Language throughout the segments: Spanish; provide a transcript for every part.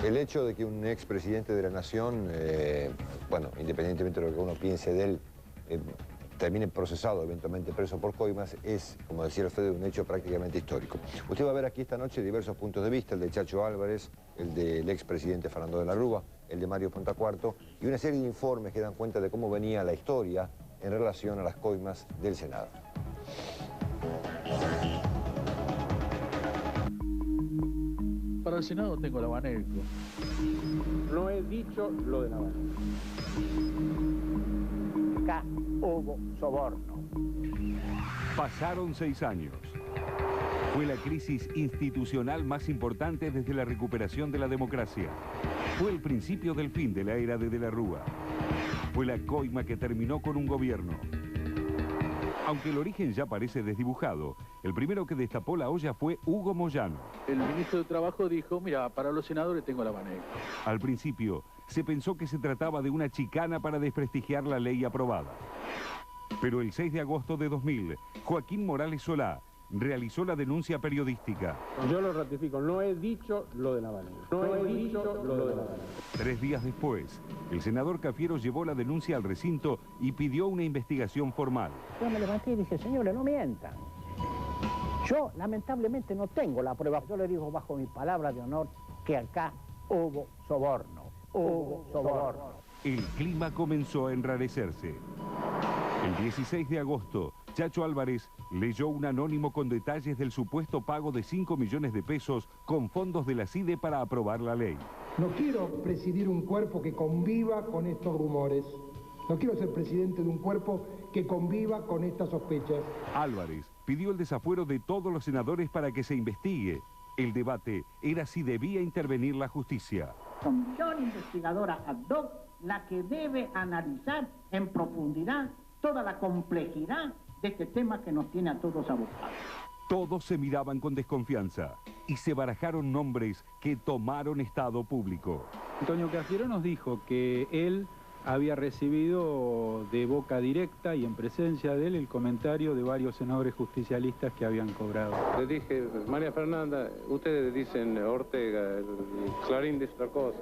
El hecho de que un expresidente de la Nación, bueno, independientemente de lo que uno piense de él, termine procesado, eventualmente preso por coimas, es, como decía Alfredo, un hecho prácticamente histórico. Usted va a ver aquí esta noche diversos puntos de vista, el de Chacho Álvarez, el del expresidente Fernando de la Rúa, el de Mario Pontacuarto, y una serie de informes que dan cuenta de cómo venía la historia en relación a las coimas del Senado. Para el Senado tengo la Baneco. No he dicho lo de Navarro. Acá hubo soborno. Pasaron 6 años. Fue la crisis institucional más importante desde la recuperación de la democracia. Fue el principio del fin de la era de la Rúa. Fue la coima que terminó con un gobierno. Aunque el origen ya parece desdibujado, el primero que destapó la olla fue Hugo Moyano. El ministro de Trabajo dijo, mira, para los senadores tengo la Baneco. Al principio, se pensó que se trataba de una chicana para desprestigiar la ley aprobada. Pero el 6 de agosto de 2000, Joaquín Morales Solá realizó la denuncia periodística. Yo lo ratifico, no he dicho lo de Navarro. No he dicho lo de Navarro. 3 días después, el senador Cafiero llevó la denuncia al recinto y pidió una investigación formal. Yo me levanté y dije, señores, no mientan. Yo, lamentablemente, no tengo la prueba. Yo le digo bajo mi palabra de honor que acá hubo soborno. Hubo soborno. El clima comenzó a enrarecerse. El 16 de agosto, Chacho Álvarez leyó un anónimo con detalles del supuesto pago de 5 millones de pesos con fondos de la CIDE para aprobar la ley. No quiero presidir un cuerpo que conviva con estos rumores. No quiero ser presidente de un cuerpo que conviva con estas sospechas. Álvarez pidió el desafuero de todos los senadores para que se investigue. El debate era si debía intervenir la justicia. Comisión investigadora ad hoc, la que debe analizar en profundidad toda la complejidad de este tema que nos tiene a todos abocados. Todos se miraban con desconfianza y se barajaron nombres que tomaron estado público. Antonio Cafiero nos dijo que él había recibido de boca directa y en presencia de él el comentario de varios senadores justicialistas que habían cobrado. Le dije, María Fernanda, ustedes dicen Ortega, Clarín dice otra cosa.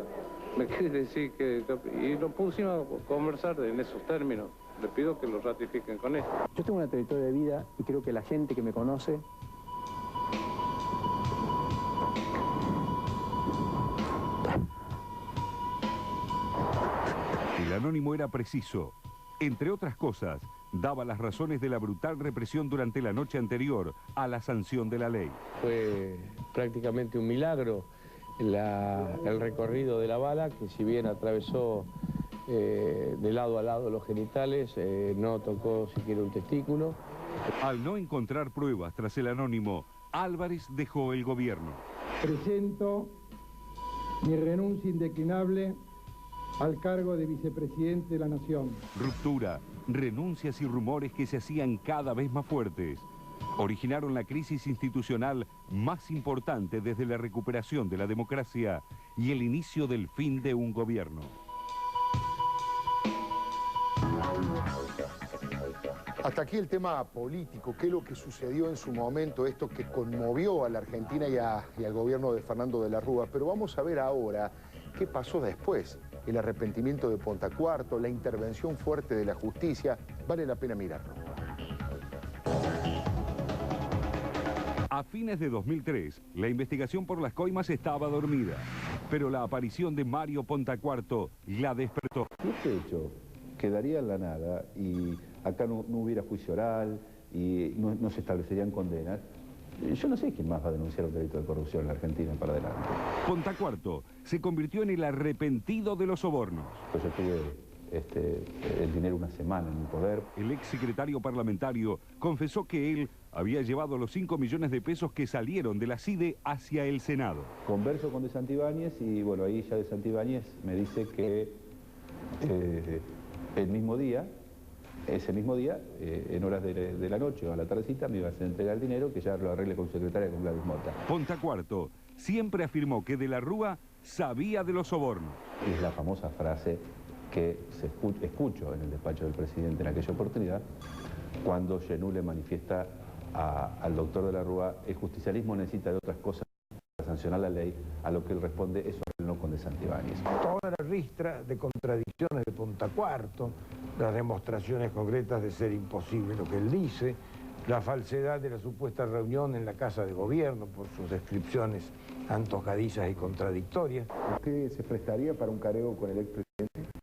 Me quiere decir que... Y nos pusimos a conversar en esos términos. Le pido que lo ratifiquen con esto. Yo tengo una trayectoria de vida y creo que la gente que me conoce el anónimo era preciso. Entre otras cosas, daba las razones de la brutal represión durante la noche anterior a la sanción de la ley. Fue prácticamente un milagro el recorrido de la bala, que si bien atravesó de lado a lado los genitales, no tocó siquiera un testículo. Al no encontrar pruebas tras el anónimo, Álvarez dejó el gobierno. Presento mi renuncia indeclinable al cargo de vicepresidente de la Nación. Ruptura, renuncias y rumores que se hacían cada vez más fuertes originaron la crisis institucional más importante desde la recuperación de la democracia y el inicio del fin de un gobierno. Hasta aquí el tema político, qué es lo que sucedió en su momento, esto que conmovió a la Argentina y al gobierno de Fernando de la Rúa. Pero vamos a ver ahora qué pasó después, el arrepentimiento de Pontacuarto, la intervención fuerte de la justicia. Vale la pena mirarlo. A fines de 2003, la investigación por las coimas estaba dormida, pero la aparición de Mario Pontacuarto la despertó. Este hecho quedaría en la nada y acá no hubiera juicio oral y no se establecerían condenas. Yo no sé quién más va a denunciar un delito de corrupción en la Argentina para adelante. Pontacuarto se convirtió en el arrepentido de los sobornos. Pues yo tuve el dinero una semana en mi poder. El exsecretario parlamentario confesó que él había llevado los 5 millones de pesos que salieron de la CIDE hacia el Senado. Converso con De Santibáñez y bueno, ahí ya De Santibáñez me dice que ese mismo día, en horas de la noche o a la tardecita, me iba a hacer entregar el dinero, que ya lo arregle con su secretaria, con Gladys Mota. Pontacuarto siempre afirmó que de la Rúa sabía de los sobornos. Es la famosa frase que escucho en el despacho del presidente en aquella oportunidad, cuando Genú le manifiesta al doctor de la Rúa, el justicialismo necesita de otras cosas para sancionar la ley, a lo que él responde, eso es no con de Santibáñez. Toda la ristra de contradicciones de Punta Cuarto, las demostraciones concretas de ser imposible lo que él dice, la falsedad de la supuesta reunión en la Casa de Gobierno por sus descripciones antojadizas y contradictorias. ¿Usted se prestaría para un careo con el expresidente?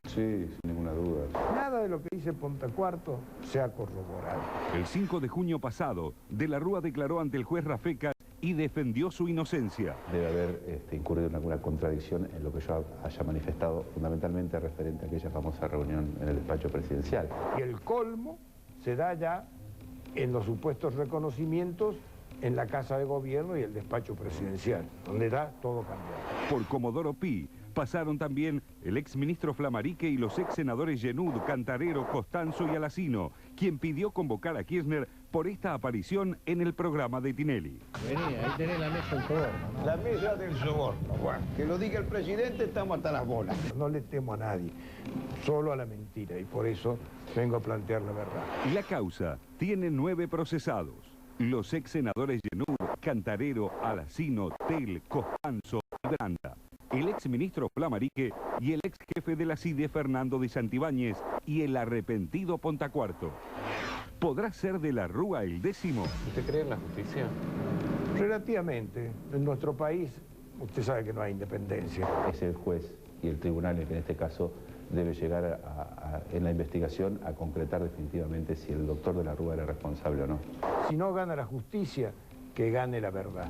Sí, sin ninguna duda. Nada de lo que dice Punta Cuarto se ha corroborado. El 5 de junio pasado, De la Rúa declaró ante el juez Rafecas y defendió su inocencia. Debe haber incurrido en alguna contradicción en lo que yo haya manifestado, fundamentalmente referente a aquella famosa reunión en el despacho presidencial. Y el colmo se da ya en los supuestos reconocimientos en la Casa de Gobierno y el despacho presidencial, donde da todo cambiado. Por Comodoro Pi pasaron también el exministro Flammarique y los ex senadores Genud, Cantarero, Costanzo y Alacino, quien pidió convocar a Kirchner por esta aparición en el programa de Tinelli. Vení, ahí tenés la mesa del soborno, ¿no? La mesa del soborno, Juan. Que lo diga el presidente, estamos hasta las bolas. No le temo a nadie, solo a la mentira, y por eso vengo a plantear la verdad. La causa tiene 9 procesados. Los ex senadores Genud, Cantarero, Alacino, Tel, Costanzo y Branda. El ex ministro Flammarique y el ex jefe de la CIDE, Fernando de Santibáñez, y el arrepentido Punta Cuarto. ¿Podrá ser De la Rúa el 10º? ¿Usted cree en la justicia? Relativamente, en nuestro país, usted sabe que no hay independencia. Es el juez y el tribunal el que en este caso debe llegar en la investigación a concretar definitivamente si el doctor De la Rúa era responsable o no. Si no gana la justicia, que gane la verdad.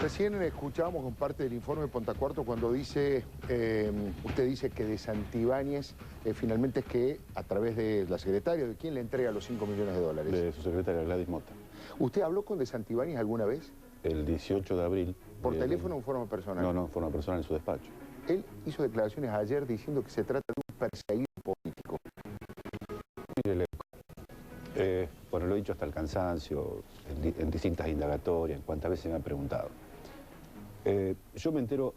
Recién escuchábamos con parte del informe de Punta Cuarto cuando dice, usted dice que de Santibáñez finalmente es que a través de la secretaria, ¿de quién le entrega los 5 millones de dólares? De su secretaria Gladys Mota. ¿Usted habló con de Santibáñez alguna vez? El 18 de abril. ¿Por teléfono o en forma personal? No, en forma personal en su despacho. Él hizo declaraciones ayer diciendo que se trata de un perseguido político. Mire, bueno, lo he dicho hasta el cansancio, en distintas indagatorias, en cuantas veces me han preguntado. Yo me entero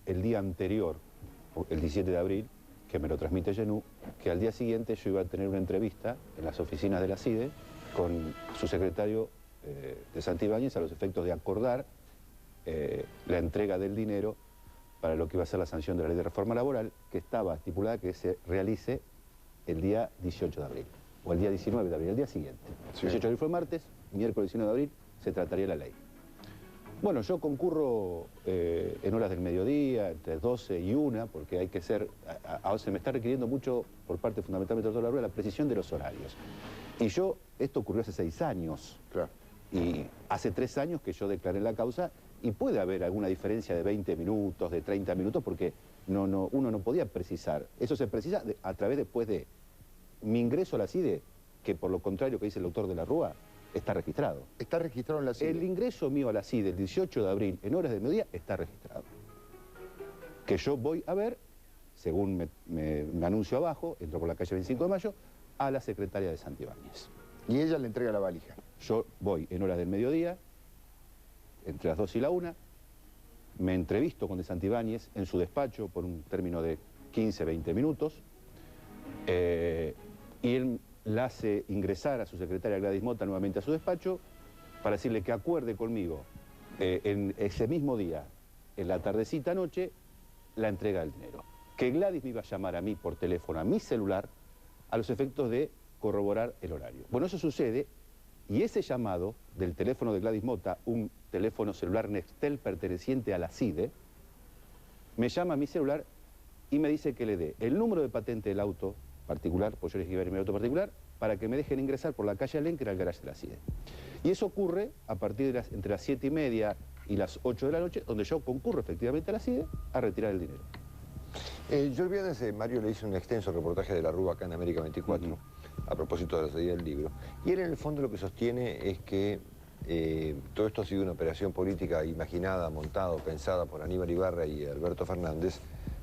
el día anterior, el 17 de abril, que me lo transmite Genú, que al día siguiente yo iba a tener una entrevista en las oficinas de la CIDE con su secretario de Santibáñez a los efectos de acordar la entrega del dinero para lo que iba a ser la sanción de la ley de reforma laboral, que estaba estipulada que se realice el día 18 de abril, o el día 19 de abril, el día siguiente. Sí. 18 de abril fue martes, miércoles 19 de abril se trataría la ley. Bueno, yo concurro en horas del mediodía, entre 12 y 1, porque hay que ser... se me está requiriendo mucho, por parte fundamentalmente del doctor Larrua, la precisión de los horarios. Y esto ocurrió hace 6 años. Claro. Y hace 3 años que yo declaré la causa, y puede haber alguna diferencia de 20 minutos, de 30 minutos, porque uno no podía precisar. Eso se precisa a través después de mi ingreso a la CIDE, que por lo contrario que dice el doctor de la Rúa, está registrado. ¿Está registrado en la CIDE? El ingreso mío a la CIDE el 18 de abril, en horas del mediodía, está registrado. Que yo voy a ver, según me anuncio abajo, entro por la calle 25 de Mayo, a la secretaria de Santibáñez. ¿Y ella le entrega la valija? Yo voy en horas del mediodía, entre las 2 y la 1, me entrevisto con de Santibáñez en su despacho por un término de 15, 20 minutos, y él la hace ingresar a su secretaria Gladys Mota nuevamente a su despacho para decirle que acuerde conmigo en ese mismo día, en la tardecita noche, la entrega del dinero. Que Gladys me iba a llamar a mí por teléfono, a mi celular, a los efectos de corroborar el horario. Bueno, eso sucede, y ese llamado del teléfono de Gladys Mota, un teléfono celular Nextel perteneciente a la CIDE, me llama a mi celular y me dice que le dé el número de patente del auto particular, pues yo les iba a ir mi auto particular, para que me dejen ingresar por la calle Alén, que era el garaje de la CIDE. Y eso ocurre a partir de entre las 7:30 y las 8 de la noche, donde yo concurro efectivamente a la CIDE a retirar el dinero. Yo el viernes, Mario, le hice un extenso reportaje de la Rúa acá en América 24, a propósito de la salida del libro. Y él en el fondo lo que sostiene es que todo esto ha sido una operación política imaginada, montada, pensada por Aníbal Ibarra y Alberto Fernández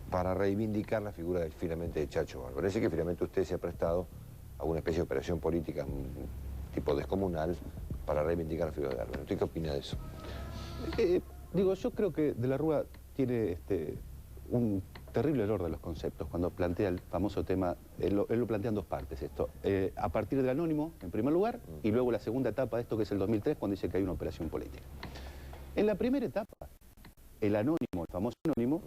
para reivindicar la figura finalmente de Chacho Bárbaro. Parece que finalmente usted se ha prestado a una especie de operación política tipo descomunal para reivindicar la figura de Álvaro. ¿Usted qué opina de eso? Yo creo que De la Rúa tiene un terrible error de los conceptos cuando plantea el famoso tema, él lo plantea en 2 partes esto, a partir del anónimo, en primer lugar, y luego la segunda etapa de esto que es el 2003, cuando dice que hay una operación política. En la primera etapa, el anónimo, el famoso anónimo,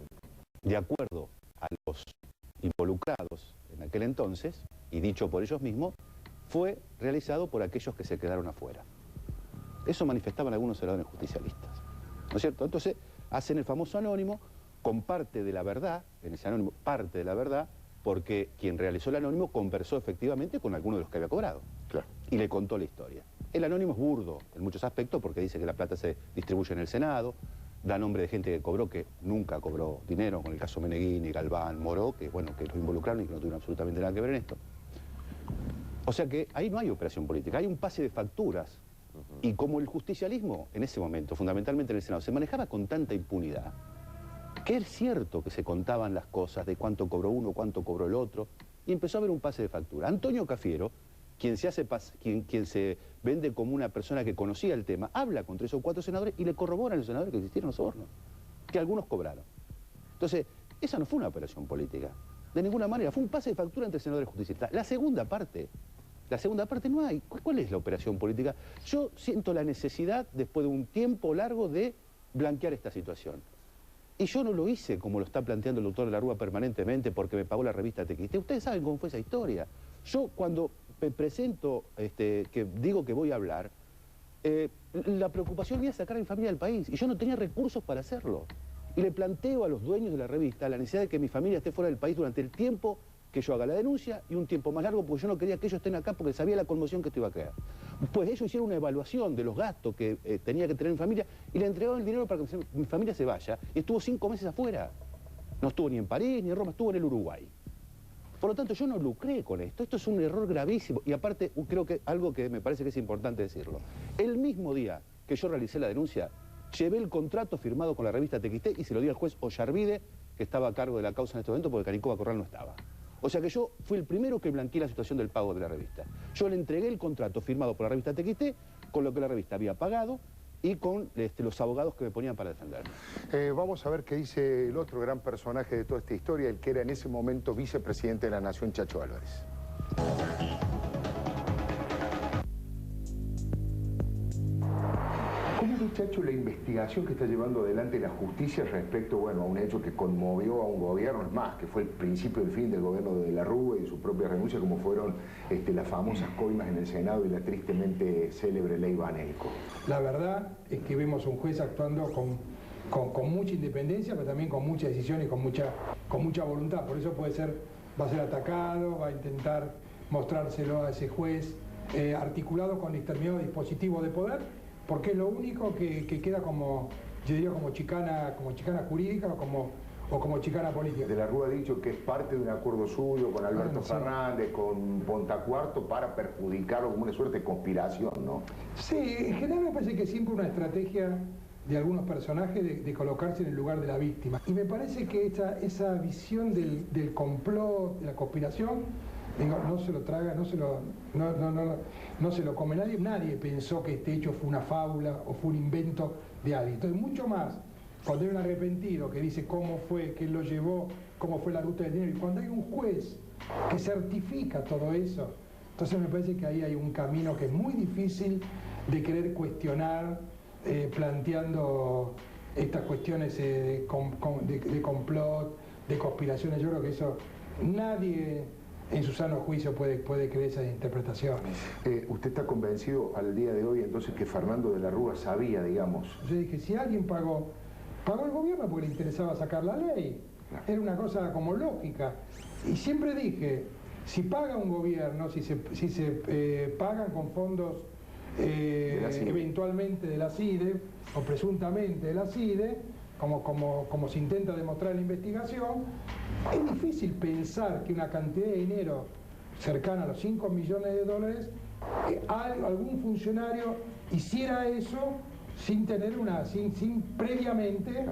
de acuerdo a los involucrados en aquel entonces, y dicho por ellos mismos, fue realizado por aquellos que se quedaron afuera. Eso manifestaban algunos senadores justicialistas, ¿no es cierto? Entonces hacen el famoso anónimo con parte de la verdad, en ese anónimo parte de la verdad, porque quien realizó el anónimo conversó efectivamente con alguno de los que había cobrado. Claro. Y le contó la historia. El anónimo es burdo en muchos aspectos porque dice que la plata se distribuye en el Senado, da nombre de gente que cobró que nunca cobró dinero, con el caso Meneghini, Galván, Moró, que bueno, que los involucraron y que no tuvieron absolutamente nada que ver en esto. O sea que ahí no hay operación política, hay un pase de facturas. Y como el justicialismo en ese momento, fundamentalmente en el Senado, se manejaba con tanta impunidad, que es cierto que se contaban las cosas de cuánto cobró uno, cuánto cobró el otro, y empezó a haber un pase de factura. Antonio Cafiero, quien se vende como una persona que conocía el tema, habla con 3 o 4 senadores y le corroboran a los senadores que existieron los sobornos, que algunos cobraron. Entonces, esa no fue una operación política, de ninguna manera, fue un pase de factura entre senadores justicialistas. La segunda parte no hay. ¿Cuál es la operación política? Yo siento la necesidad, después de un tiempo largo, de blanquear esta situación. Y yo no lo hice como lo está planteando el doctor de la Rúa permanentemente porque me pagó la revista TXT. Ustedes saben cómo fue esa historia. Yo cuando me presento, que digo que voy a hablar, la preocupación mía es sacar a mi familia del país. Y yo no tenía recursos para hacerlo. Y le planteo a los dueños de la revista la necesidad de que mi familia esté fuera del país durante el tiempo que yo haga la denuncia y un tiempo más largo porque yo no quería que ellos estén acá porque sabía la conmoción que esto iba a crear. Pues ellos hicieron una evaluación de los gastos que tenía que tener mi familia y le entregaron el dinero para que mi familia se vaya y estuvo 5 meses afuera. No estuvo ni en París ni en Roma, estuvo en el Uruguay. Por lo tanto, yo no lucré con esto. Esto es un error gravísimo y aparte creo que algo que me parece que es importante decirlo. El mismo día que yo realicé la denuncia, llevé el contrato firmado con la revista TXT y se lo di al juez Ollarvide, que estaba a cargo de la causa en este momento porque Canicoba Corral no estaba. O sea que yo fui el primero que blanqueé la situación del pago de la revista. Yo le entregué el contrato firmado por la revista TXT, con lo que la revista había pagado y con los abogados que me ponían para defenderme. Vamos a ver qué dice el otro gran personaje de toda esta historia, el que era en ese momento vicepresidente de la Nación, Chacho Álvarez. ¿Cómo ve, Chacho, la investigación que está llevando adelante la justicia respecto, bueno, a un hecho que conmovió a un gobierno, es más, que fue el principio del fin del gobierno de la Rúa y de su propia renuncia, como fueron las famosas coimas en el Senado y la tristemente célebre ley Banelco? La verdad es que vemos a un juez actuando con mucha independencia, pero también con mucha decisión y con mucha voluntad. Por eso va a ser atacado, va a intentar mostrárselo a ese juez articulado con determinado dispositivo de poder, porque es lo único que queda como, yo diría, como chicana jurídica o como chicana política. De la Rúa ha dicho que es parte de un acuerdo suyo con Alberto Fernández, con Pontacuarto, para perjudicarlo como una suerte de conspiración, ¿no? Sí, en general me parece que es siempre una estrategia de algunos personajes de colocarse en el lugar de la víctima. Y me parece que esa visión del complot, de la conspiración, no se lo traga, no se lo come nadie. Nadie pensó que este hecho fue una fábula o fue un invento de alguien. Entonces, mucho más cuando hay un arrepentido que dice cómo fue, qué lo llevó, cómo fue la ruta del dinero, y cuando hay un juez que certifica todo eso, entonces me parece que ahí hay un camino que es muy difícil de querer cuestionar, planteando estas cuestiones de complot, de conspiraciones. Yo creo que eso nadie en su sano juicio puede creer esas interpretaciones. ¿Usted está convencido al día de hoy entonces que Fernando de la Rúa sabía, digamos? Yo dije, si alguien pagó el gobierno porque le interesaba sacar la ley. Era una cosa como lógica. Y siempre dije, si paga un gobierno, si se pagan con fondos eventualmente de la CIDE o presuntamente de la CIDE, como se intenta demostrar en la investigación, es difícil pensar que una cantidad de dinero cercana a los 5 millones de dólares, algún funcionario hiciera eso sin tener sin previamente,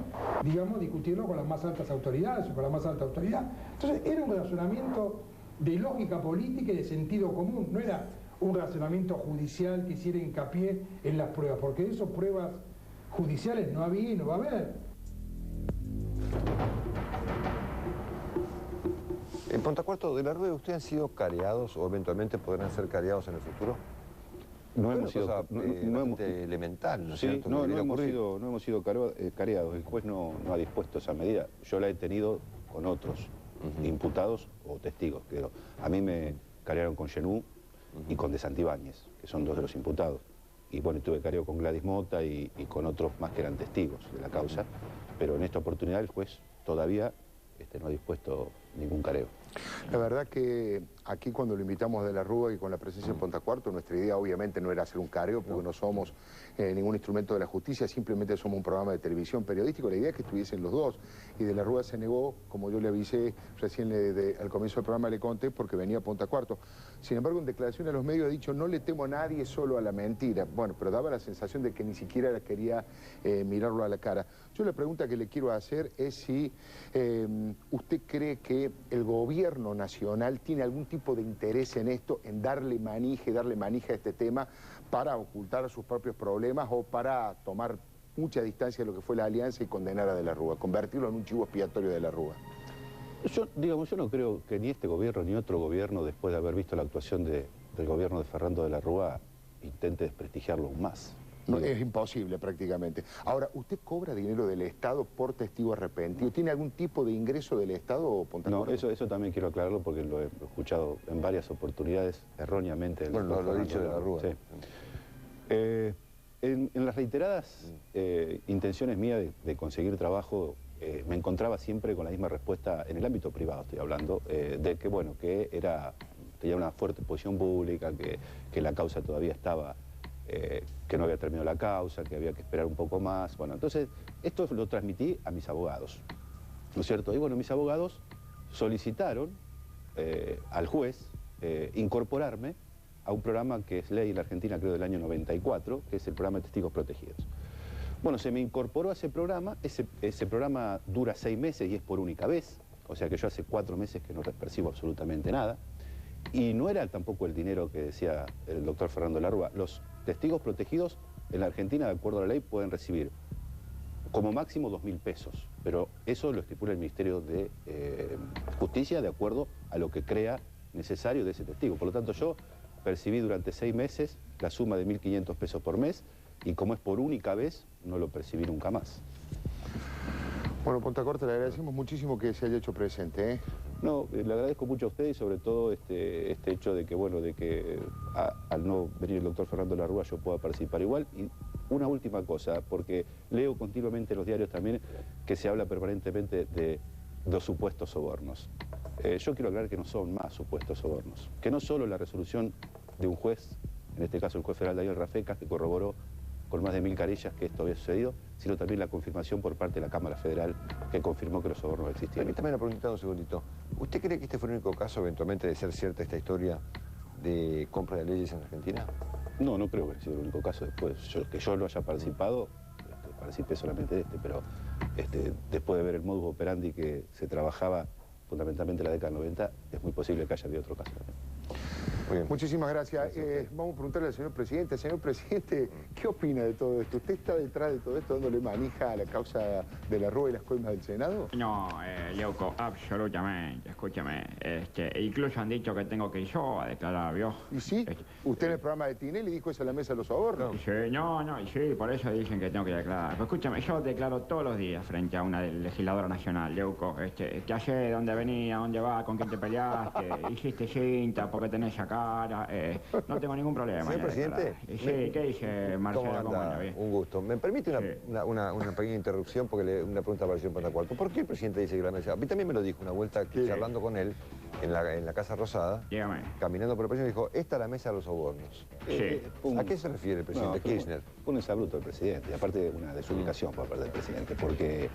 digamos, discutirlo con las más altas autoridades o con la más alta autoridad. Entonces era un razonamiento de lógica política y de sentido común, no era un razonamiento judicial que hiciera hincapié en las pruebas, porque de esas pruebas judiciales no había y no va a haber. En Pontacuarto de la Rúa, ¿ustedes han sido careados o eventualmente podrán ser careados en el futuro? No hemos sido elemental, ¿no es sí, cierto? no hemos sido careados. El juez no ha dispuesto esa medida. Yo la he tenido con otros imputados o testigos. A mí me carearon con Genú y con De Santibáñez, que son dos de los imputados. Y bueno, tuve careo con Gladys Mota y con otros más que eran testigos de la causa. Pero en esta oportunidad el juez todavía no ha dispuesto ningún careo. La verdad que aquí cuando lo invitamos de la Rúa y con la presencia de Pontacuarto, nuestra idea obviamente no era hacer un careo, porque no somos ningún instrumento de la justicia, simplemente somos un programa de televisión periodístico. La idea es que estuviesen los dos. Y de la Rúa se negó, como yo le avisé recién al comienzo del programa, le conté, porque venía Pontacuarto. Sin embargo, en declaración a los medios ha dicho, no le temo a nadie, solo a la mentira. Bueno, pero daba la sensación de que ni siquiera quería mirarlo a la cara. Yo la pregunta que le quiero hacer es si usted cree que el gobierno nacional tiene algún tipo de interés en esto, en darle manija a este tema para ocultar sus propios problemas o para tomar mucha distancia de lo que fue la alianza y condenar a De la Rúa, convertirlo en un chivo expiatorio de La Rúa. Yo no creo que ni este gobierno ni otro gobierno, después de haber visto la actuación del gobierno de Fernando De la Rúa, intente desprestigiarlo aún más. No, es imposible prácticamente. Ahora, ¿usted cobra dinero del Estado por testigo arrepentido? ¿Tiene algún tipo de ingreso del Estado, Pontacuarto? No, eso también quiero aclararlo porque lo he escuchado en varias oportunidades erróneamente. Bueno, lo ha dicho De la Rúa. Sí. En las reiteradas intenciones mías de conseguir trabajo, me encontraba siempre con la misma respuesta en el ámbito privado, estoy hablando, de que, bueno, que tenía una fuerte posición pública, que la causa todavía estaba... que no había terminado la causa, que había que esperar un poco más. Bueno, entonces, esto lo transmití a mis abogados, ¿no es cierto? Y bueno, mis abogados solicitaron al juez incorporarme a un programa que es ley en la Argentina, creo, del año 94, que es el programa de testigos protegidos. Bueno, se me incorporó a ese programa, ese programa dura 6 meses y es por única vez, o sea que yo hace 4 meses que no percibo absolutamente nada. Y no era tampoco el dinero que decía el doctor Fernando De la Rúa. Los testigos protegidos en la Argentina, de acuerdo a la ley, pueden recibir como máximo 2.000 pesos. Pero eso lo estipula el Ministerio de Justicia de acuerdo a lo que crea necesario de ese testigo. Por lo tanto, yo percibí durante 6 meses la suma de 1.500 pesos por mes y como es por única vez, no lo percibí nunca más. Bueno, Pontacuarto, le agradecemos muchísimo que se haya hecho presente, ¿eh? No, le agradezco mucho a usted y sobre todo este hecho de que, bueno, al no venir el doctor Fernando De la Rúa yo pueda participar igual. Y una última cosa, porque leo continuamente en los diarios también que se habla permanentemente de los supuestos sobornos. Yo quiero aclarar que no son más supuestos sobornos, que no solo la resolución de un juez, en este caso el juez federal Daniel Rafecas, que corroboró con más de 1000 querellas que esto había sucedido, sino también la confirmación por parte de la Cámara Federal que confirmó que los sobornos existían. Permítame una pregunta un segundito. ¿Usted cree que este fue el único caso eventualmente de ser cierta esta historia de compra de leyes en Argentina? No, no creo que haya sido el único caso después. Que yo lo haya participado, participé solamente de pero después de ver el modus operandi que se trabajaba fundamentalmente en la década del 90, es muy posible que haya habido otro caso también. Muy bien. Muchísimas gracias. Vamos a preguntarle al señor presidente. Señor presidente, ¿qué opina de todo esto? ¿Usted está detrás de todo esto dándole manija a la causa de la Rúa y las coimas del Senado? No, Leuco, absolutamente. Escúchame. Incluso han dicho que tengo que ir yo a declarar, ¿vio? ¿Y sí? ¿Usted en el programa de Tinelli dijo eso a la mesa de los sobornos? Sí, sí, por eso dicen que tengo que declarar. Pues escúchame, yo declaro todos los días frente a una legisladora nacional, Leuco. ¿Qué haces? ¿Dónde venía? ¿Dónde vas? ¿Con quién te peleaste? ¿Hiciste cinta? ¿Por qué tenés esa cara? No tengo ningún problema. Señor presidente. Sí, ¿qué dice Marcelo? ¿Cómo anda? Un gusto. ¿Me permite una pequeña interrupción? Porque una pregunta para el señor Pontacuarto. ¿Por qué el presidente dice que la mesa? A mí también me lo dijo una vuelta charlando con él en la Casa Rosada. Dígame. Caminando por el presidente dijo, esta es la mesa de los sobornos. Sí. ¿A qué se refiere el presidente Kirchner? Un exabrupto del presidente, y aparte una desubicación por parte del presidente, porque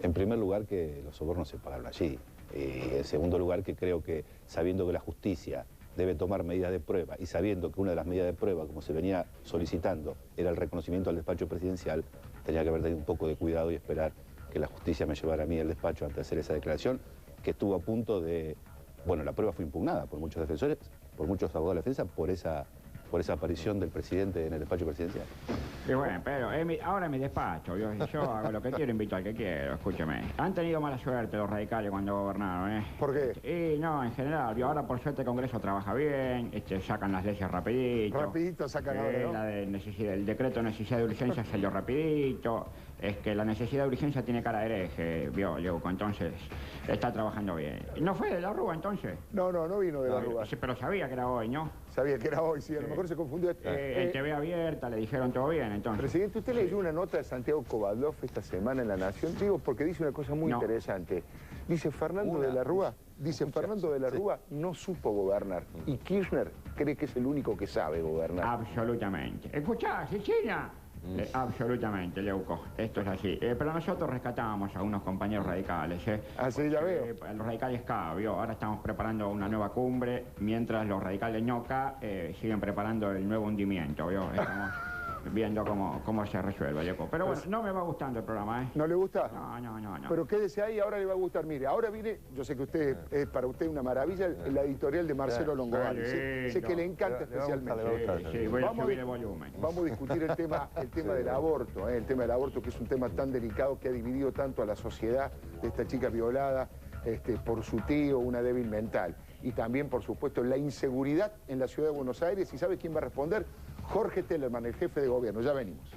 en primer lugar que los sobornos se pagaron allí. En segundo lugar que creo que sabiendo que la justicia debe tomar medidas de prueba y sabiendo que una de las medidas de prueba, como se venía solicitando, era el reconocimiento al despacho presidencial, tenía que haber tenido un poco de cuidado y esperar que la justicia me llevara a mí al despacho antes de hacer esa declaración, que estuvo a punto de... Bueno, la prueba fue impugnada por muchos defensores, por muchos abogados de la defensa, por esa aparición del presidente en el despacho presidencial. Y bueno, pero ahora en mi despacho, yo hago lo que quiero, invito al que quiero, escúcheme. Han tenido mala suerte los radicales cuando gobernaron, ¿eh? ¿Por qué? Y no, en general, ahora por suerte el Congreso trabaja bien, sacan las leyes rapidito. Rapidito sacan ahora, ¿no? La de el decreto de necesidad de urgencia salió rapidito. Es que la necesidad de urgencia tiene cara de hereje, vio, Leuco, entonces está trabajando bien. ¿No fue de la Rúa entonces? No vino de la Rúa. Sí, pero sabía que era hoy, ¿no? Sabía que era hoy, sí, a lo mejor se confundió. En TV abierta le dijeron todo bien, entonces. Presidente, usted leyó una nota de Santiago Kovadlov esta semana en La Nación, digo porque dice una cosa muy interesante. Dice Fernando de la Rúa no supo gobernar y Kirchner cree que es el único que sabe gobernar. Absolutamente. ¿Escuchá, Cecilia? Absolutamente, Leuco, esto es así. Pero nosotros rescatábamos a unos compañeros radicales. Así ya veo. Los radicales K, ¿vio? Ahora estamos preparando una nueva cumbre, mientras los radicales ñoca siguen preparando el nuevo hundimiento, ¿vio? Estamos viendo cómo se resuelve, Leuco. Pero bueno, no me va gustando el programa, ¿eh? ¿No le gusta? No. Pero quédese ahí, ahora le va a gustar. Mire, ahora viene, yo sé que usted es para usted una maravilla, la editorial de Marcelo Longobardi. Sé que le encanta especialmente. Sí, voy a subir el volumen. Vamos a discutir el tema del aborto, el tema del aborto, que es un tema tan delicado que ha dividido tanto a la sociedad de esta chica violada por su tío, una débil mental. Y también, por supuesto, la inseguridad en la ciudad de Buenos Aires. ¿Y sabe quién va a responder? Jorge Tellerman, el jefe de gobierno. Ya venimos.